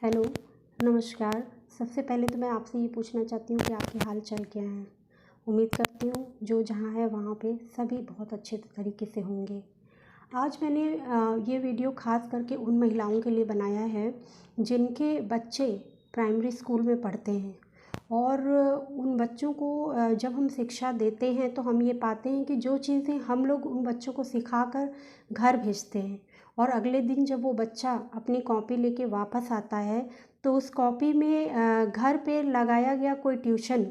Hello, नमस्कार। सबसे पहले तो मैं आपसे ये पूछना चाहती हूँ कि आपके हाल चाल क्या हैं। उम्मीद करती हूँ जो जहाँ है वहाँ पे सभी बहुत अच्छे तरीके से होंगे। आज मैंने ये वीडियो ख़ास करके उन महिलाओं के लिए बनाया है जिनके बच्चे प्राइमरी स्कूल में पढ़ते हैं और उन बच्चों को जब हम शिक्षा देते हैं तो हम ये पाते हैं कि जो चीज़ें हम लोग उन बच्चों को सिखाकर घर भेजते हैं और अगले दिन जब वो बच्चा अपनी कॉपी लेके वापस आता है तो उस कॉपी में घर पे लगाया गया कोई ट्यूशन,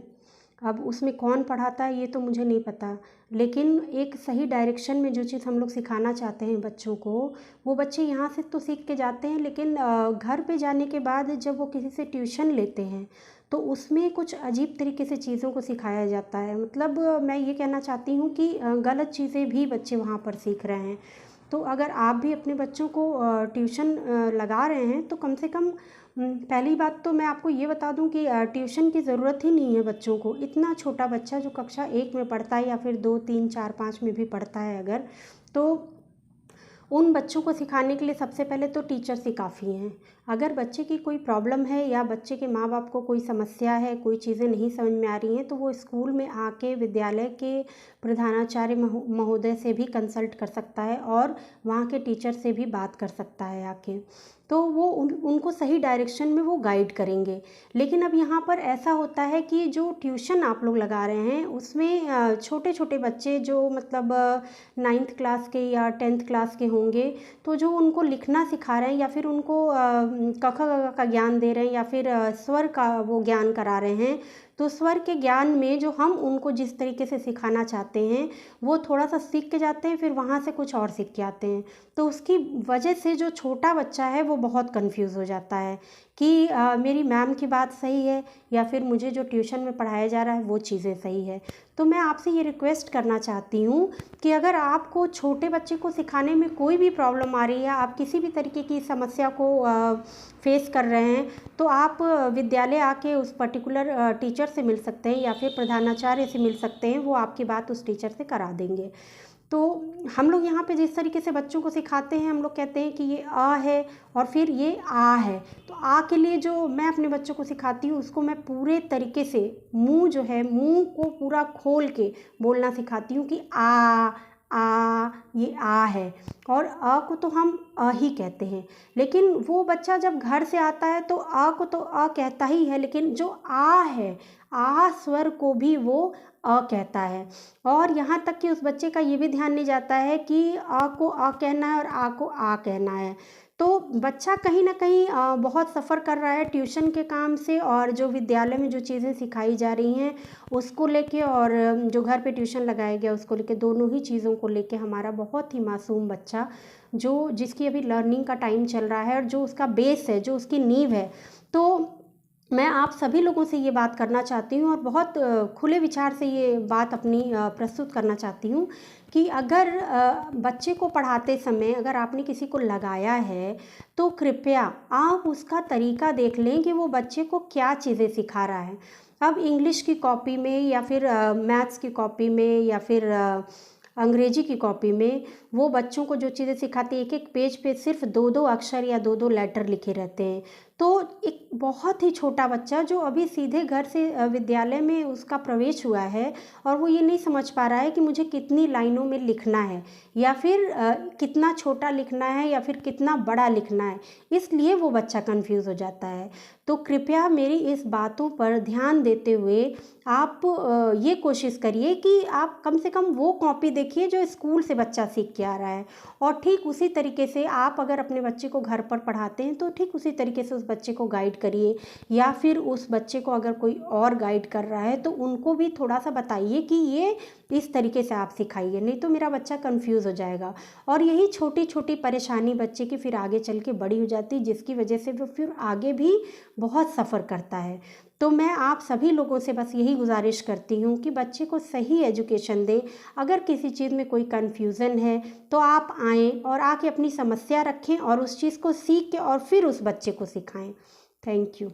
अब उसमें कौन पढ़ाता है ये तो मुझे नहीं पता, लेकिन एक सही डायरेक्शन में जो चीज़ हम लोग सिखाना चाहते हैं बच्चों को, वो बच्चे यहाँ से तो सीख के जाते हैं, लेकिन घर पे जाने के बाद जब वो किसी से ट्यूशन लेते हैं तो उसमें कुछ अजीब तरीके से चीज़ों को सिखाया जाता है। मतलब मैं ये कहना चाहती हूँ कि गलत चीज़ें भी बच्चे वहाँ पर सीख रहे हैं। तो अगर आप भी अपने बच्चों को ट्यूशन लगा रहे हैं तो कम से कम पहली बात तो मैं आपको ये बता दूं कि ट्यूशन की ज़रूरत ही नहीं है बच्चों को। इतना छोटा बच्चा जो कक्षा 1 में पढ़ता है या फिर 2, 3, 4, 5 में भी पढ़ता है अगर, तो उन बच्चों को सिखाने के लिए सबसे पहले तो टीचर्स ही काफ़ी हैं। अगर बच्चे की कोई प्रॉब्लम है या बच्चे के माँ बाप को कोई समस्या है, कोई चीज़ें नहीं समझ में आ रही हैं, तो वो स्कूल में आके विद्यालय के प्रधानाचार्य महोदय से भी कंसल्ट कर सकता है और वहाँ के टीचर से भी बात कर सकता है आके। तो वो उनको सही डायरेक्शन में वो गाइड करेंगे। लेकिन अब यहाँ पर ऐसा होता है कि जो ट्यूशन आप लोग लगा रहे हैं उसमें छोटे छोटे बच्चे जो मतलब 9th क्लास के या 10th क्लास के होंगे, तो जो उनको लिखना सिखा रहे हैं या फिर उनको क ख ग घ का ज्ञान दे रहे हैं या फिर स्वर का वो ज्ञान करा रहे हैं, तो स्वर के ज्ञान में जो हम उनको जिस तरीके से सिखाना चाहते हैं वो थोड़ा सा सीख के जाते हैं, फिर वहाँ से कुछ और सीख के आते हैं। तो उसकी वजह से जो छोटा बच्चा है वो बहुत कंफ्यूज हो जाता है कि मेरी मैम की बात सही है या फिर मुझे जो ट्यूशन में पढ़ाया जा रहा है वो चीज़ें सही है। तो मैं आपसे ये रिक्वेस्ट करना चाहती हूँ कि अगर आपको छोटे बच्चे को सिखाने में कोई भी प्रॉब्लम आ रही है, आप किसी भी तरीके की समस्या को फेस कर रहे हैं, तो आप विद्यालय आके उस पर्टिकुलर टीचर से मिल सकते हैं या फिर प्रधानाचार्य से मिल सकते हैं। वो आपकी बात उस टीचर से करा देंगे। तो हम लोग यहाँ पे जिस तरीके से बच्चों को सिखाते हैं, हम लोग कहते हैं कि ये अ है और फिर ये आ है। तो आ के लिए जो मैं अपने बच्चों को सिखाती हूँ उसको मैं पूरे तरीके से मुंह जो है, मुंह को पूरा खोल के बोलना सिखाती हूँ कि ये आ है। और अ को तो हम अ ही कहते हैं, लेकिन वो बच्चा जब घर से आता है तो अ को तो अ कहता ही है, लेकिन जो आ है, आ स्वर को भी वो अ कहता है। और यहाँ तक कि उस बच्चे का ये भी ध्यान नहीं जाता है कि अ को अ कहना है और आ को आ कहना है। तो बच्चा कहीं ना कहीं बहुत सफ़र कर रहा है ट्यूशन के काम से और जो विद्यालय में जो चीज़ें सिखाई जा रही हैं उसको लेके, और जो घर पे ट्यूशन लगाया गया उसको लेके, दोनों ही चीज़ों को लेके हमारा बहुत ही मासूम बच्चा जो जिसकी अभी लर्निंग का टाइम चल रहा है और जो उसका बेस है, जो उसकी नींव है, तो मैं आप सभी लोगों से ये बात करना चाहती हूँ और बहुत खुले विचार से ये बात अपनी प्रस्तुत करना चाहती हूँ कि अगर बच्चे को पढ़ाते समय अगर आपने किसी को लगाया है तो कृपया आप उसका तरीका देख लें कि वो बच्चे को क्या चीज़ें सिखा रहा है। अब इंग्लिश की कॉपी में या फिर मैथ्स की कॉपी में या फिर अंग्रेजी की कॉपी में वो बच्चों को जो चीज़ें सिखाती है, एक एक पेज पे सिर्फ 2-2 अक्षर या 2-2 लेटर लिखे रहते हैं। तो एक बहुत ही छोटा बच्चा जो अभी सीधे घर से विद्यालय में उसका प्रवेश हुआ है और वो ये नहीं समझ पा रहा है कि मुझे कितनी लाइनों में लिखना है या फिर कितना छोटा लिखना है या फिर कितना बड़ा लिखना है, इसलिए वो बच्चा कंफ्यूज हो जाता है। तो कृपया मेरी इस बातों पर ध्यान देते हुए आप ये कोशिश करिए कि आप कम से कम वो कॉपी देखिए जो स्कूल से बच्चा सीख के आ रहा है, और ठीक उसी तरीके से आप अगर अपने बच्चे को घर पर पढ़ाते हैं तो ठीक उसी तरीके से उस बच्चे को गाइड करिए, या फिर उस बच्चे को अगर कोई और गाइड कर रहा है तो उनको भी थोड़ा सा बताइए कि ये इस तरीके से आप सिखाइए, नहीं तो मेरा बच्चा कंफ्यूज हो जाएगा। और यही छोटी छोटी परेशानी बच्चे की फिर आगे चल के बड़ी हो जाती है, जिसकी वजह से वो फिर आगे भी बहुत सफ़र करता है। तो मैं आप सभी लोगों से बस यही गुजारिश करती हूँ कि बच्चे को सही एजुकेशन दें। अगर किसी चीज़ में कोई कन्फ्यूज़न है तो आप आएँ और आके अपनी समस्या रखें और उस चीज़ को सीख के और फिर उस बच्चे को सिखाएं। Thank you.